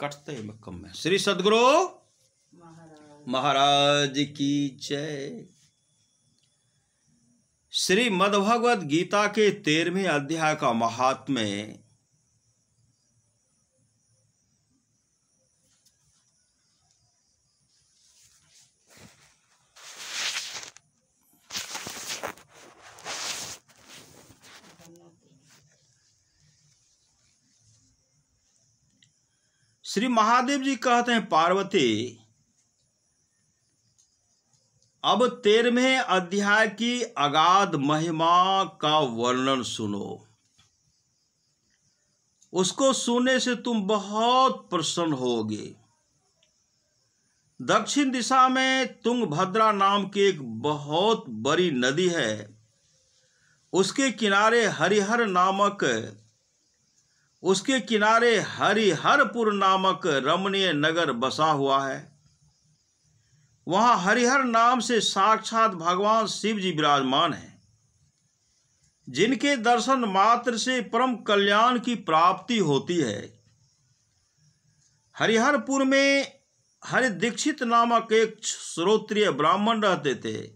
कटते में कम में। श्री सद्गुरु महाराज की जय। श्री मद्भगवद गीता के 13वें अध्याय का महात्म्य। श्री महादेव जी कहते हैं, पार्वती अब 13वें अध्याय की अगाध महिमा का वर्णन सुनो। उसको सुनने से तुम बहुत प्रसन्न होगे। दक्षिण दिशा में तुंगभद्रा नाम की एक बहुत बड़ी नदी है। उसके किनारे हरिहरपुर नामक रमणीय नगर बसा हुआ है। वहां हरिहर नाम से साक्षात भगवान शिव जी विराजमान हैं, जिनके दर्शन मात्र से परम कल्याण की प्राप्ति होती है। हरिहरपुर में हरि दीक्षित नामक एक श्रोत्रिय ब्राह्मण रहते थे,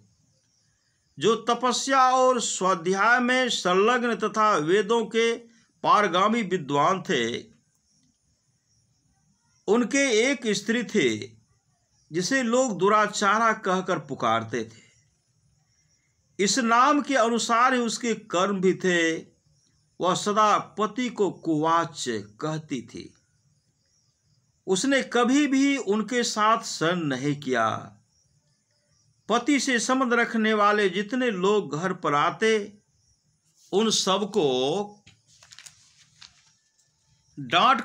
जो तपस्या और स्वाध्याय में संलग्न तथा वेदों के पारगामी विद्वान थे। उनके एक स्त्री थी, जिसे लोग दुराचारा कहकर पुकारते थे। इस नाम के अनुसार ही उसके कर्म भी थे। वह सदा पति को कुवाच्य कहती थी। उसने कभी भी उनके साथ सन नहीं किया। पति से संबंध रखने वाले जितने लोग घर पर आते, उन सबको डांट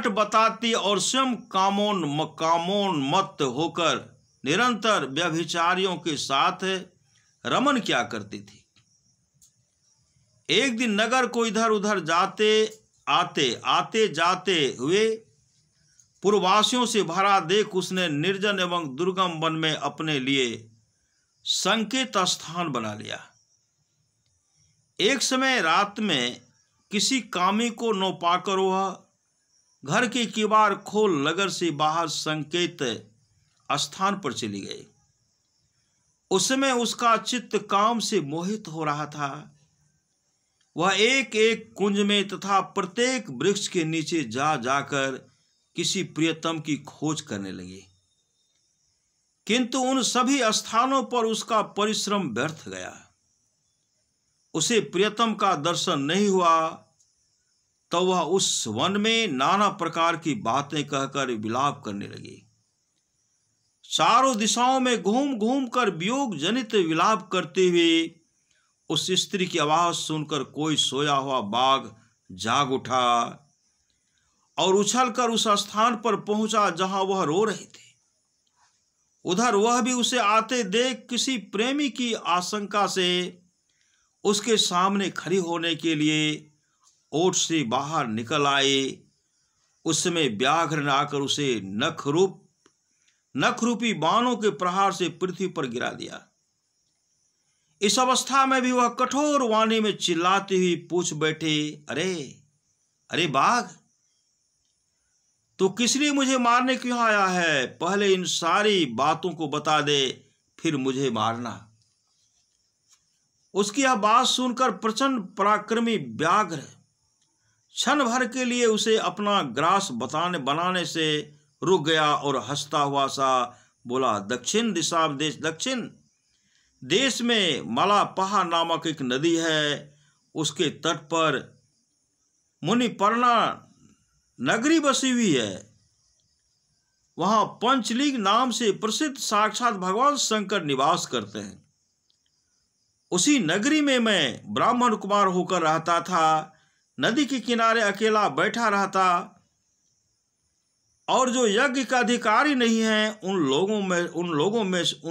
बताती और स्वयं कामोन्मत्त होकर निरंतर व्यभिचारियों के साथ रमन किया करती थी। एक दिन नगर को इधर उधर आते जाते हुए पूर्ववासियों से भरा देख उसने निर्जन एवं दुर्गम वन में अपने लिए संकेत स्थान बना लिया। एक समय रात में किसी कामी को न पाकर वह घर के किवाड़ खोल नगर से बाहर संकेत स्थान पर चली गई। उस समय उसका चित्त काम से मोहित हो रहा था। वह एक एक कुंज में तथा प्रत्येक वृक्ष के नीचे जाकर किसी प्रियतम की खोज करने लगी, किंतु उन सभी स्थानों पर उसका परिश्रम व्यर्थ गया। उसे प्रियतम का दर्शन नहीं हुआ। तो वह उस वन में नाना प्रकार की बातें कहकर विलाप करने लगी। चारों दिशाओं में घूम घूम कर वियोग जनित विलाप करते हुए उस स्त्री की आवाज सुनकर कोई सोया हुआ बाघ जाग उठा और उछलकर उस स्थान पर पहुंचा जहां वह रो रहे थे। उधर वह भी उसे आते देख किसी प्रेमी की आशंका से उसके सामने खड़ी होने के लिए ओट से बाहर निकल आए। उस समय व्याघ्र ने आकर उसे नखरूपी बाणों के प्रहार से पृथ्वी पर गिरा दिया। इस अवस्था में भी वह कठोर वाणी में चिल्लाती हुई पूछ बैठे, अरे बाघ, तू किस लिए मुझे मारने क्यों आया है? पहले इन सारी बातों को बता दे, फिर मुझे मारना। उसकी यह बात सुनकर प्रचंड पराक्रमी व्याघ्र क्षण भर के लिए उसे अपना ग्रास बनाने से रुक गया और हंसता हुआ सा बोला, दक्षिण देश में मलापहा नामक एक नदी है। उसके तट पर मुनिपर्णा नगरी बसी हुई है। वहां पंचलिंग नाम से प्रसिद्ध साक्षात भगवान शंकर निवास करते हैं। उसी नगरी में मैं ब्राह्मण कुमार होकर रहता था। नदी के किनारे अकेला बैठा रहता और जो यज्ञ का अधिकारी नहीं है, उन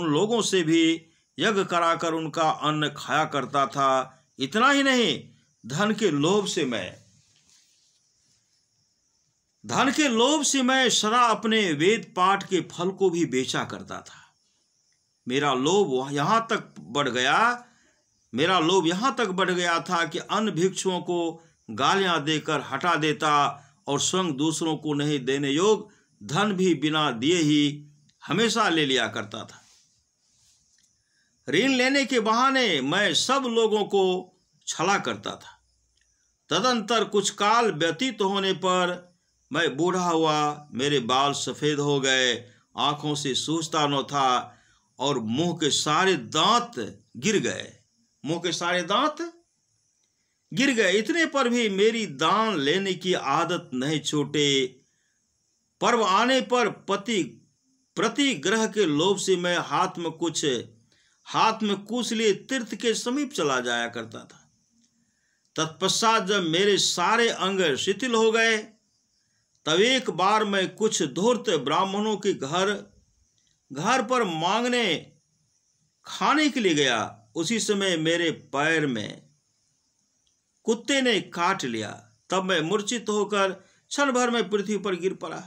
लोगों से भी यज्ञ कराकर उनका अन्न खाया करता था। इतना ही नहीं, धन के लोभ से मैं सदा अपने वेद पाठ के फल को भी बेचा करता था। मेरा लोभ यहां तक बढ़ गया था कि अन्य भिक्षुओं को गालियां देकर हटा देता और स्वयं दूसरों को नहीं देने योग्य धन भी बिना दिए ही हमेशा ले लिया करता था। ऋण लेने के बहाने मैं सब लोगों को छला करता था। तदंतर कुछ काल व्यतीत होने पर मैं बूढ़ा हुआ, मेरे बाल सफेद हो गए, आंखों से सूझता न था और मुंह के सारे दांत गिर गए। मुंह के सारे दांत गिर गए। इतने पर भी मेरी दान लेने की आदत नहीं छूटे। पर्व आने पर प्रति ग्रह के लोभ से मैं हाथ में कुछ लिए तीर्थ के समीप चला जाया करता था। तत्पश्चात जब मेरे सारे अंग शिथिल हो गए, तब एक बार मैं कुछ धूर्त ब्राह्मणों के घर पर मांगने खाने के लिए गया। उसी समय मेरे पैर में कुत्ते ने काट लिया। तब मैं मूर्छित होकर क्षण भर में पृथ्वी पर गिर पड़ा।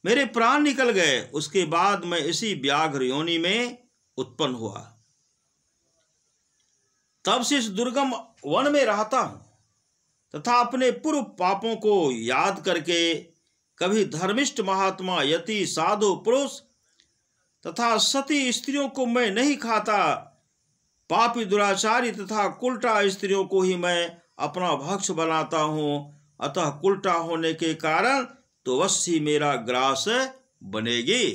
मेरे प्राण निकल गए। उसके बाद मैं इसी व्याघ्र योनि में उत्पन्न हुआ। तब से इस दुर्गम वन में रहता हूं तथा अपने पूर्व पापों को याद करके कभी धर्मिष्ठ महात्मा, यति, साधु पुरुष तथा सती स्त्रियों को मैं नहीं खाता। पापी, दुराचारी तथा कुलटा स्त्रियों को ही मैं अपना भक्ष बनाता हूं। अतः कुलटा होने के कारण तो अवश्य मेरा ग्रास बनेगी।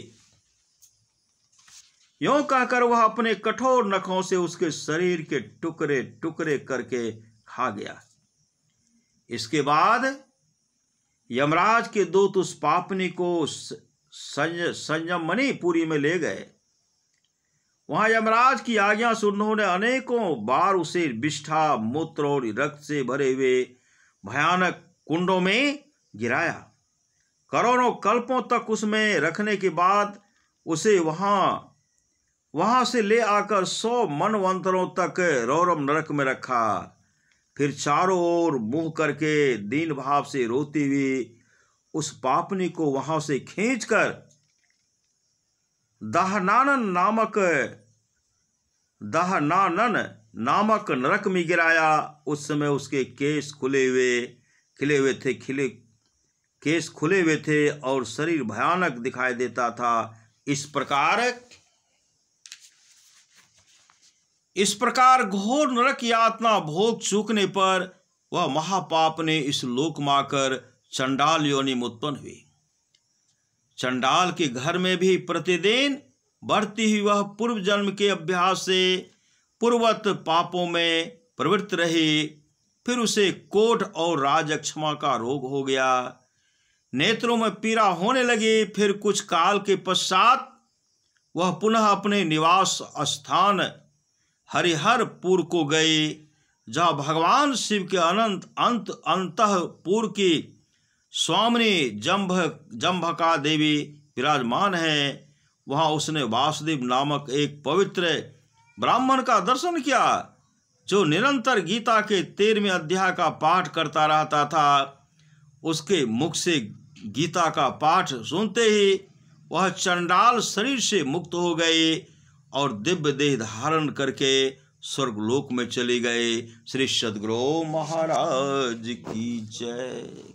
यों कहकर वह अपने कठोर नखों से उसके शरीर के टुकड़े टुकड़े करके खा गया। इसके बाद यमराज के दूत उस पापनी को संयमनी पुरी में ले गए। वहां यमराज की आज्ञा से उन्होंने अनेकों बार उसे विष्ठा, मूत्र और रक्त से भरे हुए भयानक कुंडों में गिराया। करोड़ों कल्पों तक उसमें रखने के बाद उसे वहां से ले आकर 100 मनवंतरों तक रौरव नरक में रखा। फिर चारों ओर मुंह करके दीन भाव से रोती हुई उस पापनी को वहां से खींचकर दहनानन नामक नरक में गिराया। उस समय उसके केस खुले हुए थे और शरीर भयानक दिखाई देता था। इस प्रकार घोर नरक यातना भोग चूकने पर वह महापाप ने इस लोक में आकर चंडाल योनि में उत्पन्न हुई। चंडाल के घर में भी प्रतिदिन बढ़ती हुई वह पूर्व जन्म के अभ्यास से पूर्ववत पापों में प्रवृत्त रही। फिर उसे कोढ़ और राजक्षमा का रोग हो गया। नेत्रों में पीड़ा होने लगी। फिर कुछ काल के पश्चात वह पुनः अपने निवास स्थान हरिहरपुर को गई, जहाँ भगवान शिव के अंतःपुर की स्वामिनी जम्भका देवी विराजमान है। वहां उसने वासुदेव नामक एक पवित्र ब्राह्मण का दर्शन किया, जो निरंतर गीता के 13वें अध्याय का पाठ करता रहता था। उसके मुख से गीता का पाठ सुनते ही वह चंडाल शरीर से मुक्त हो गई और दिव्य देह धारण करके स्वर्गलोक में चले गए। श्री सद्गुरु महाराज की जय।